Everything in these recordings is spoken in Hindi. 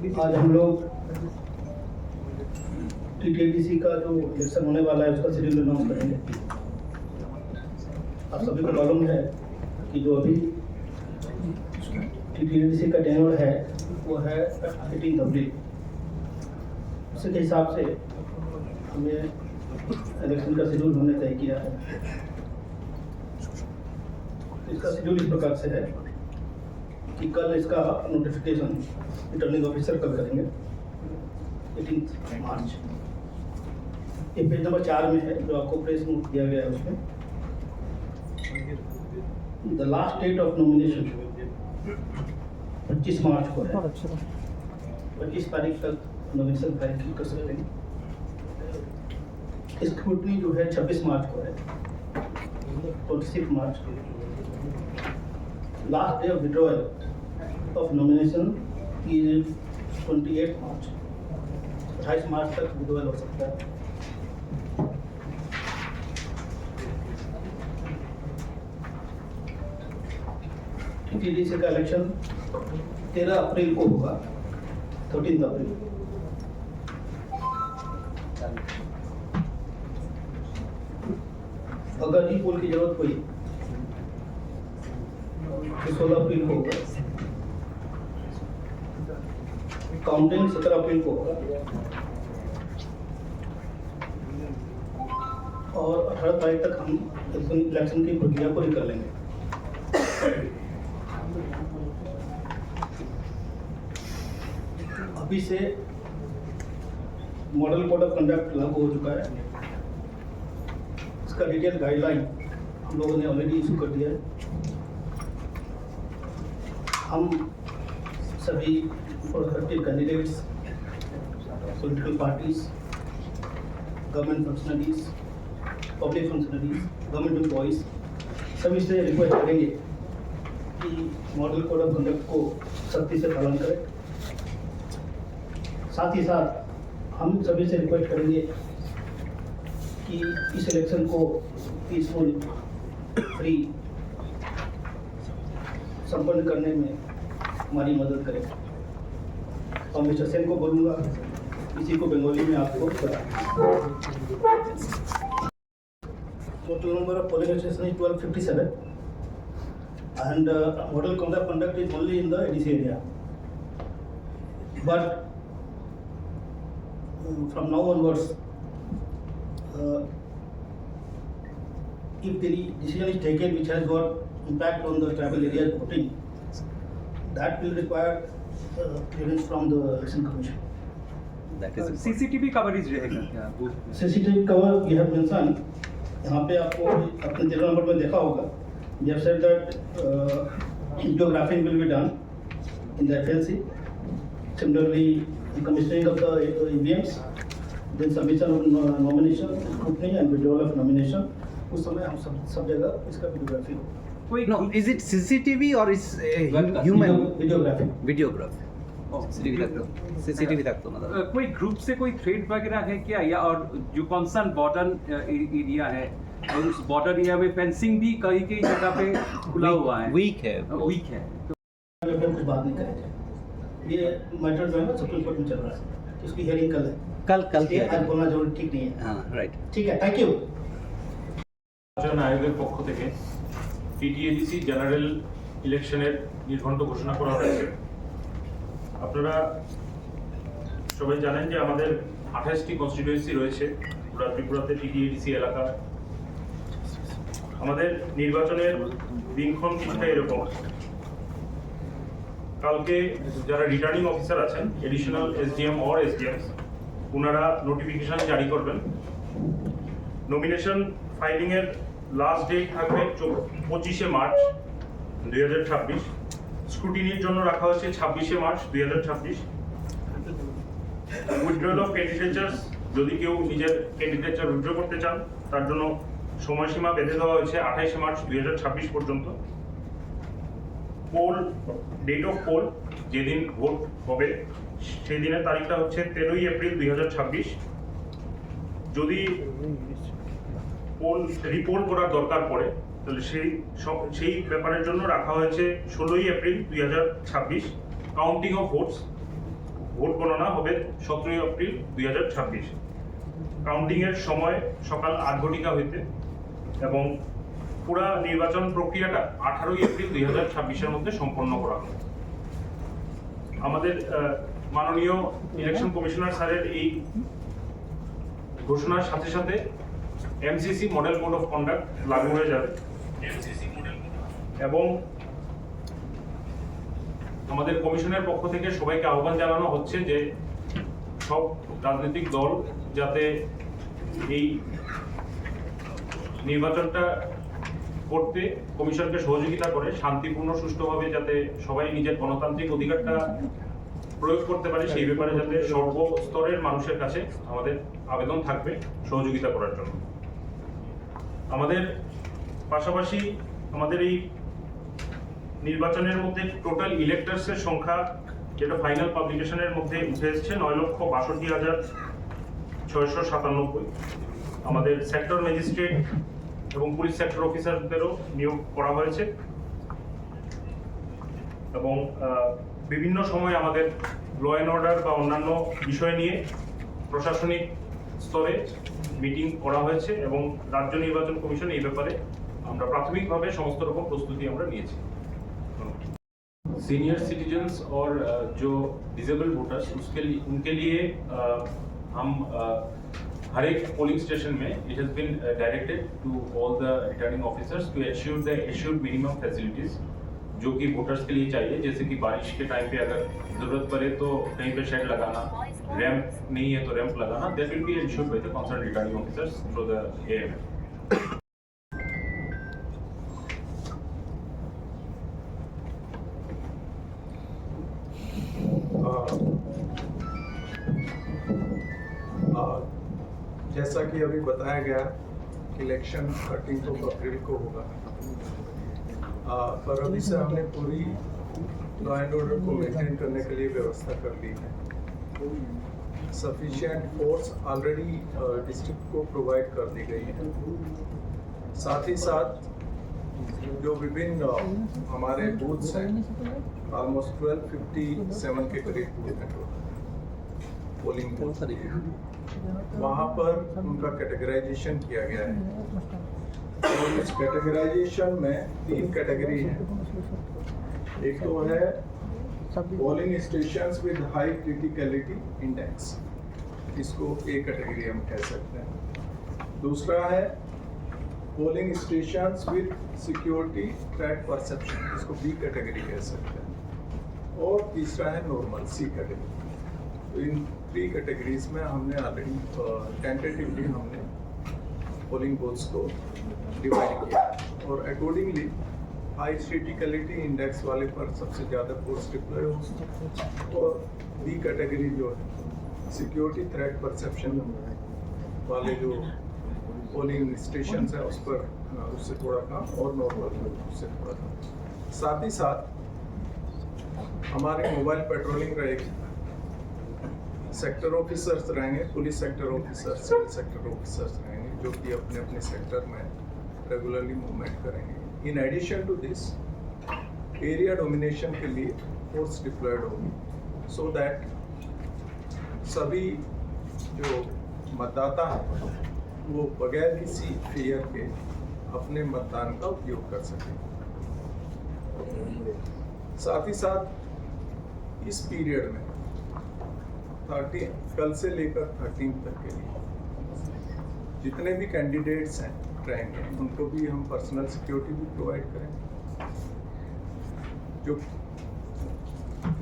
आज हम लोग टीटीडीसी का जो इलेक्शन होने वाला है उसका शेड्यूल अनाउंस करेंगे। आप सभी को मालूम है कि जो अभी टीटीडीसी का टेन्योर है वो है 18 अप्रैल। उसी के हिसाब से हमें इलेक्शन का शेड्यूल हमने तय किया है। इसका शेड्यूल इस प्रकार से है कि कल इसका नोटिफिकेशन रिटर्निंग ऑफिसर कल करेंगे 18 मार्च। ये पेज नंबर 4 में है जो आपको प्रेस नोट दिया गया है। उसमें the last date of nomination 25 March को है। 25 तारीख तक नॉमिनेशन फाइल कर सकते हैं। स्क्रूटनी जो है 26 मार्च को है। 26 March last day of withdrawal of nomination is 28 March. 28 मार्च तक विड्रॉयल हो सकता है। टीटीडीसी का इलेक्शन 13 अप्रैल को होगा, 13 अप्रैल। अगर जी पोल की जरूरत पड़ी तो 16 अप्रैल को होगा। काउंटिंग 17 अप्रैल को होगा और 18 तारीख तक हम इलेक्शन की प्रक्रिया पूरी कर लेंगे। अभी से मॉडल कोड ऑफ कंडक्ट लागू हो चुका है। इसका डिटेल गाइडलाइन हम लोगों ने ऑलरेडी इशू कर दिया है। हम सभी prospective candidates, political parties, government functionaries, public functionaries, government employees सभी से रिक्वेस्ट करेंगे कि मॉडल कोड ऑफ कंडक्ट को सख्ती से पालन करें। साथ ही साथ हम सभी से रिक्वेस्ट करेंगे कि इस इलेक्शन को पीसफुल, फ्री संपन्न करने में हमारी मदद करें। और मिस्टर सेन को बोलूँगा इसी को बंगाली में आपको total number of polling station is 1257 and model code of conduct is only in the ADC area. But from now onwards, if the decision is taken which has got impact on the tribal area voting, that will require clearance from the election commission. That is CCTV coverage रहेगा क्या? CCTV cover we have mentioned. यहाँ पे आपको अपने 13 नंबर में देखा होगा। We have said that videographing will be done in the FLC. Similarly, the commissioning of the EVMs, then submission of nomination, scrutiny and withdrawal of nomination. उस समय हम सब जगह इसका videography हो। No, is it CCTV or is human videography? videography? CCTV तक तो मतलब कोई ग्रुप से कोई थ्रेट वगैरह है क्या, या और जो कॉन्सर्न बॉर्डर एरिया है और उस बॉर्डर एरिया में फेंसिंग भी कई जगह पे खुला हुआ है, वीक है तो कुछ बात नहीं करेंगे। ये मैटर जो है ना सुप्रीम कोर्ट में चल रहा है, इसकी हियरिंग कल है। कल ये आज बोलना जरूरी ठीक नहीं है। हाँ राइट ठीक है, थैंक यू। নির্বাচন আয়োগের পক্ষ থেকে টিটিএডিসি জেনারেল ইলেকশনের নির্ঘণ্ট ঘোষণা করা হয়েছে। আপনারা সবাই জানেন যে আমাদের 28টি কনস্টিটিউয়েন্সি রয়েছে পুরো ত্রিপুরাতে টিটিএডিসি এলাকা। আমাদের নির্বাচনের দিনক্ষণ কিছুটা এরকম। কালকে যারা রিটার্নিং অফিসার আছেন, এডিশনাল এসডিএম অর এসডিএমস, ওনারা নোটিফিকেশন জারি করবেন। নমিনেশন ফাইলিং এর লাস্ট ডেট থাকবে 25 মার্চ 2026। স্ক্রুটিনির জন্য রাখা হয়েছে 26 মার্চ 2026। উইথড্রয়াল অফ ক্যান্ডিডেচার্স, যদি কেউ নিজের ক্যান্ডিডেচার উইথড্র করতে চান তার জন্য সময়সীমা বেঁধে দেওয়া হয়েছে 28 মার্চ 2026 পর্যন্ত। পোল ডেট অফ পোল, যেদিন ভোট হবে সেই দিনের তারিখটা হচ্ছে 13 এপ্রিল 2026। যদি পোল রিপোর্ট করার দরকার পড়ে তাহলে সেই ব্যাপারের জন্য রাখা হয়েছে 16 April 2026 counting of votes. Vote গণনা হবে 17 এপ্রিল 2026। কাউন্টিং এর সময় সকাল 8 ঘটিকা হইতে এবং পুরা নির্বাচন প্রক্রিয়াটা 18 এপ্রিল 2026-এর মধ্যে সম্পন্ন করা হবে। আমাদের মাননীয় ইলেকশন কমিশনার স্যারের এই ঘোষণার সাথে সাথে MCC model code of conduct লাগু হয়ে যাবে এবং আমাদের কমিশনের পক্ষ থেকে সবাইকে আহ্বান জানানো হচ্ছে যে সব রাজনৈতিক দল যাতে এই নির্বাচনটা করতে কমিশনকে সহযোগিতা করে শান্তিপূর্ণ সুষ্ঠুভাবে যাতে সবাই নিজের গণতান্ত্রিক অধিকারটা প্রয়োগ করতে পারে সেই ব্যাপারে যাতে সর্বস্তরের মানুষের কাছে আমাদের আবেদন থাকবে সহযোগিতা করার জন্য। আমাদের পাশাপাশি আমাদের এই নির্বাচনের মধ্যে টোটাল ইলেক্টরসের সংখ্যা যেটা ফাইনাল পাবলিকেশনের মধ্যে উঠে এসেছে 9,62,697। আমাদের সেক্টর ম্যাজিস্ট্রেট এবং পুলিশ সেক্টর অফিসারদেরও নিয়োগ করা হয়েছে এবং বিভিন্ন সময় আমাদের ল অ্যান্ড অর্ডার বা অন্যান্য বিষয় নিয়ে প্রশাসনিক স্তরে মিটিং করা হয়েছে এবং রাজ্য নির্বাচন কমিশন এই ব্যাপারে আমরা প্রাথমিকভাবে সমস্ত রকম প্রস্তুতি আমরা নিয়েছি। सीनियर सिटीजन्स और जो डिसेबल वोटर्स उनके लिए हम हर एक पोलिंग स्टेशन में it has been directed to all the returning officers to assure the assured minimum facilities जो कि वोटर्स के लिए चाहिए, जैसे कि बारिश के टाइम पे अगर जरूरत पड़े तो कहीं पे शेड लगाना, रैंप नहीं है तो रैंप लगाना, that will be assured by the concern returning officers through the AMF. जैसा कि अभी बताया गया इलेक्शन 13 अप्रैल को होगा, पर अभी से हमने पूरी लॉ एंड ऑर्डर को मेंटेन करने के लिए व्यवस्था कर ली है। सफिशिएंट फोर्स ऑलरेडी डिस्ट्रिक्ट को प्रोवाइड कर दी गई है। साथ ही साथ जो विभिन्न हमारे बूथ्स हैं, ऑलमोस्ट 1257 के करीब बूथ हैं पोलिंग बूथ, वहाँ पर उनका कैटेगराइजेशन किया गया है और इस कैटेगराइजेशन में 3 कैटेगरी हैं। एक तो है polling stations with high criticality index, इसको ए कैटेगरी हम कह सकते हैं। दूसरा है polling stations with security threat perception, इसको बी कैटेगरी कह सकते हैं। और तीसरा है नॉर्मल, सी कैटेगरी। तो इन 3 कैटेगरीज में हमने ऑलरेडी टेंटेटिवली हमने पोलिंग बूथ्स को डिवाइड किया और अकॉर्डिंगली हाई क्रिटिकलिटी इंडेक्स वाले पर सबसे ज़्यादा फोर्स डिप्लॉय हो और बी कैटेगरी जो है सिक्योरिटी थ्रेट परसेप्शन वाले जो पोलिंग स्टेशन है उस पर उससे थोड़ा कम और नॉर्मल उससे थोड़ा कम। साथ ही साथ हमारी मोबाइल पेट्रोलिंग रहेगी, सेक्टर ऑफिसर्स रहेंगे, police sector officers, civil sector officers रहेंगे जो कि अपने अपने सेक्टर में रेगुलरली मूवमेंट करेंगे। In addition to this area domination के लिए फोर्स डिप्लॉयड होगी सो दैट सभी जो मतदाता हैं वो बगैर किसी फियर के अपने मतदान का उपयोग कर सकें। साथ ही साथ इस पीरियड में 13 कल से लेकर 13 तक के लिए जितने भी कैंडिडेट्स हैं रहेंगे उनको भी हम पर्सनल सिक्योरिटी भी प्रोवाइड करेंगे। जो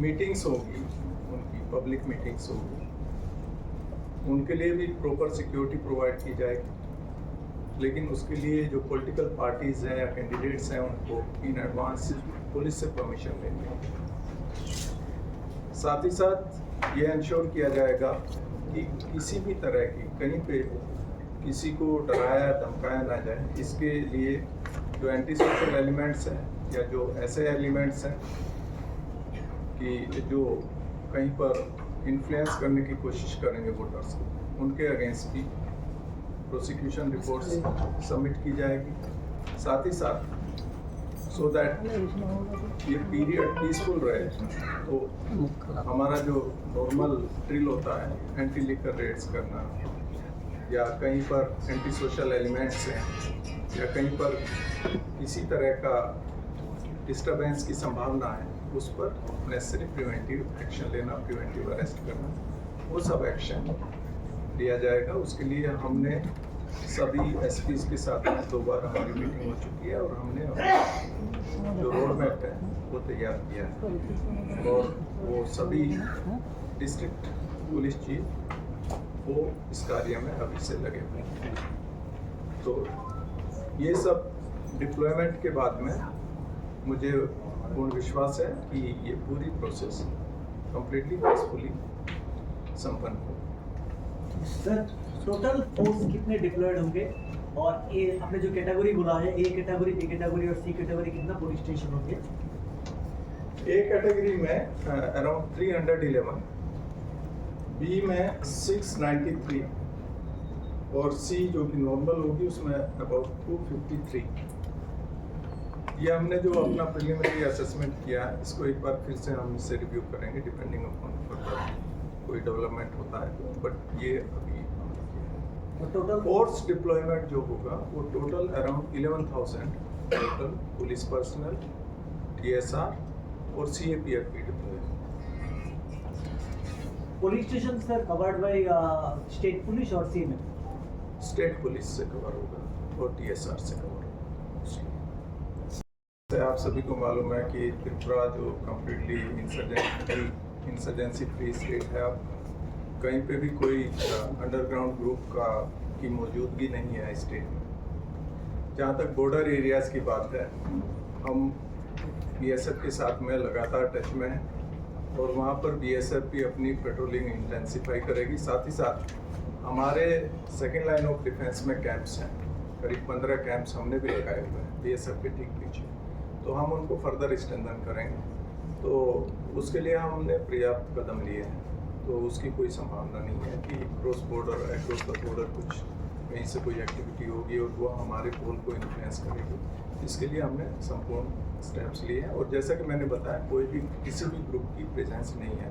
मीटिंग्स होगी उनकी पब्लिक मीटिंग्स होगी उनके लिए भी प्रॉपर सिक्योरिटी प्रोवाइड की जाएगी, लेकिन उसके लिए जो पॉलिटिकल पार्टीज हैं या कैंडिडेट्स हैं उनको इन एडवांस पुलिस से परमिशन लेनी होगी। साथ ही साथ ये इंश्योर किया जाएगा कि किसी भी तरह की कहीं पे किसी को डराया धमकाया ना जाए। इसके लिए जो एंटी सोशल एलिमेंट्स हैं या जो ऐसे एलिमेंट्स हैं कि जो कहीं पर इन्फ्लुएंस करने की कोशिश करेंगे वोटर्स को, उनके अगेंस्ट भी प्रोसिक्यूशन रिपोर्ट्स सबमिट की जाएगी। साथ ही साथ सो दैट ये पीरियड पीसफुल रहे। तो हमारा जो नॉर्मल ड्रिल होता है, एंटी लिकर रेड्स करना, या कहीं पर एंटी सोशल एलिमेंट्स हैं, या कहीं पर किसी तरह का डिस्टरबेंस की संभावना है, उस पर नेसेसरी प्रिवेंटिव एक्शन लेना, प्रिवेंटिव अरेस्ट करना, वो सब एक्शन लिया जाएगा। उसके लिए हमने सभी एसपीज के साथ में 2 बार हमारी मीटिंग हो चुकी है और हमने जो रोड मैप है वो तैयार किया है, और वो सभी डिस्ट्रिक्ट पुलिस चीफ वो इस कार्य में अभी से लगे हुए हैं। तो ये सब डिप्लॉयमेंट के बाद में मुझे पूर्ण विश्वास है कि ये पूरी प्रोसेस कंप्लीटली पीसफुली संपन्न हो। सर टोटल फोर्स कितने डिप्लॉयड होंगे, और ये आपने जो कैटेगरी बोला है, ए कैटेगरी, बी कैटेगरी और सी कैटेगरी, कितना पुलिस स्टेशन होंगे? ए कैटेगरी में अराउंड 311, बी में 693 और सी जो कि नॉर्मल होगी उसमें अबाउट 253। ये हमने जो अपना प्रिलिमिनरी असेसमेंट किया है, इसको एक बार फिर से हम इससे रिव्यू करेंगे डिपेंडिंग अपॉन फर्दर कोई डेवलपमेंट होता है तो, बट ये अभी टोटल फोर्स डिप्लॉयमेंट जो होगा वो total around 11,000 total police personal, TSR और CAPF भी डिप्लॉय है। Police station sir covered by state police और सी में? स्टेट पुलिस से कवर होगा और TSR से कवर होगा। आप सभी को मालूम है कि त्रिपुरा जो कम्प्लीटली इंसर्जेंसी फ्री स्टेट है, अब कहीं पे भी कोई अंडरग्राउंड ग्रुप की मौजूदगी नहीं है स्टेट में। जहाँ तक बॉर्डर एरियाज़ की बात है, हम BSF के साथ में लगातार टच में हैं और वहाँ पर BSF भी अपनी पेट्रोलिंग इंटेंसिफाई करेगी। साथ ही साथ हमारे सेकेंड लाइन ऑफ डिफेंस में कैंप्स हैं, करीब 15 कैंप्स हमने भी लगाए हुए हैं BSF के ठीक पीछे, तो हम उनको फर्दर स्ट्रेंथन करेंगे। तो उसके लिए हमने पर्याप्त कदम लिए हैं, तो उसकी कोई संभावना नहीं है कि क्रॉस द बॉर्डर कुछ कहीं से कोई एक्टिविटी होगी और वो हमारे पोल को इन्फ्लुएंस करेगी। इसके लिए हमने संपूर्ण स्टेप्स लिए हैं और जैसा कि मैंने बताया, कोई भी किसी भी ग्रुप की प्रेजेंस नहीं है।